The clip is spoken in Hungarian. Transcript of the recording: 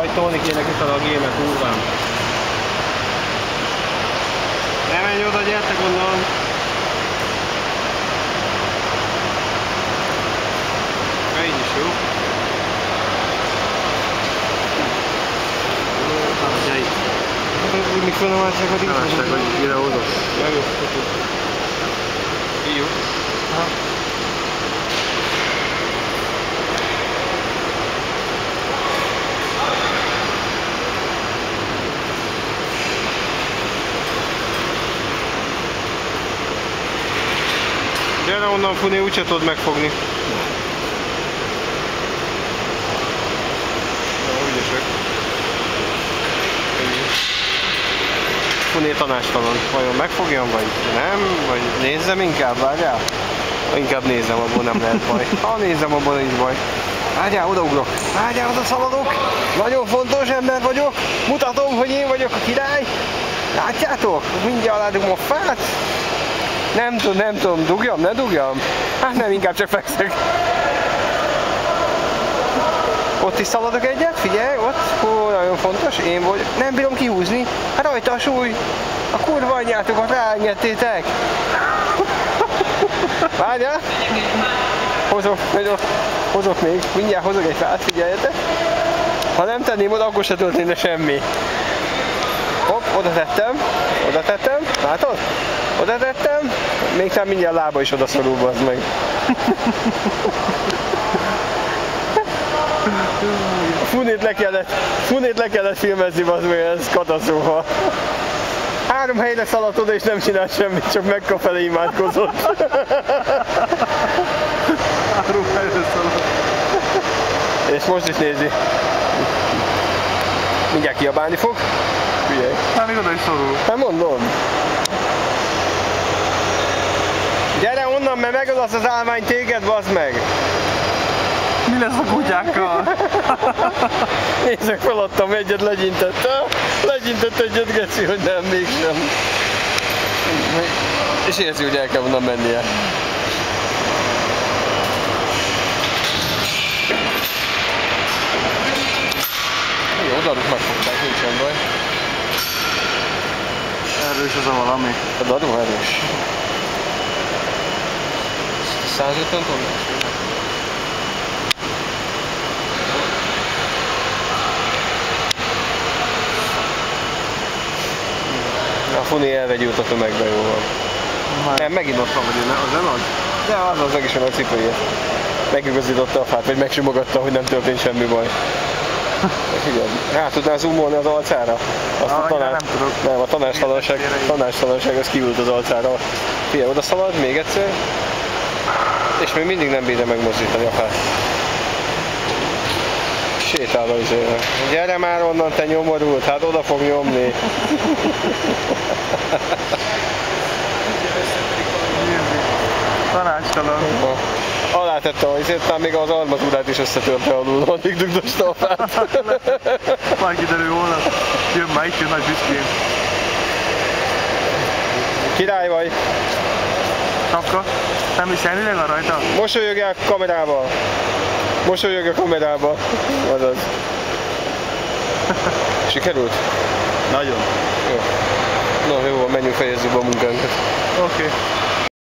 Hajtolni kéne kifelé a gémet, úrván. Ne menj oda, gyertek onnan! Így is jó. Gyere. Úgy mikor nem álltság addig? Nem álltság, hogy videózok. Ja, jó, így jó. Aha. Gyere onnan, Funi, úgyse tudod megfogni. Na, ügyesek. Funi tanástalan. Vajon megfogjam, vagy nem? Vagy nézzem inkább, várjál? Inkább nézzem, abból nem lehet baj. Ha nézzem, abból nincs baj. Várjál, odaugrok. Várjál, oda szaladok. Nagyon fontos ember vagyok. Mutatom, hogy én vagyok a király. Látjátok? Mindjárt aládugom a fát. Nem tudom, dugjam, ne dugjam? Hát nem, inkább csak fekszek. Ott is szaladok egyet, figyelj, ott, hú, nagyon fontos, én vagyok. Nem bírom kihúzni, hát rajta a súly. A kurva anyjátokat ráengedtétek. Várjál. Hozok még, mindjárt hozok egy fát, figyeljetek. Ha nem tenném oda, akkor se történne semmi. Hopp, oda tettem, látod? Oda tettem, még talán mindjárt lába is oda szorul, bazd meg. Funét le kellett filmezni, bazd meg, ez katasztrófa. 3 helyre szaladt oda és nem csinált semmit, csak megkapfele imádkozott. 3 helyre szaladt. És most is nézi. Mindjárt kiabálni fog. Figyelj. Hát még oda is szorul. Hát mondom. Gyere onnan, mert megölasz az állvány téged, bazd meg! Mi lesz a kutyákkal? Nézzek, feladtam egyet, legyintett. Legyintett egyet, geci, hogy nem, mégsem. És érzi, hogy el kell onnan mennie. Jó, odaadjuk, megfogták, nincsen baj. Erős az a valami. Odaadom, erős. 150 tonnás? A Funi elvegyült a tömegbe, jó van. Nem, megint ott van, hogy az nem az? De az meg is van a cipője. Megigazította a fát, vagy megsimogatta, hogy nem történt semmi baj. Figyelj, rá tudnál zoomolni az alcára? Azt a nem, a tanástalanság az kiült az alcára. Figyelj, oda szalad, még egyszer. És még mindig nem bírja megmozdítani a fát. Sétál az izére. Gyere már onnan, te nyomorult, hát oda fog nyomni. Tanácstalan. Alá tette a izért, talán még az armatúrát is összetörte alul, addig dugdosta a fát. Majd kiderül holnap. Jön már, itt jön nagy büszkén. Király vagy. Sapka. Nem is elvileg van rajta? Mosolyogj a kamerába. Mosolyogj a kamerába. Azaz. Sikerült? Nagyon. Jó. Na jó, menjünk, fejezzük be a munkánkat. Oké.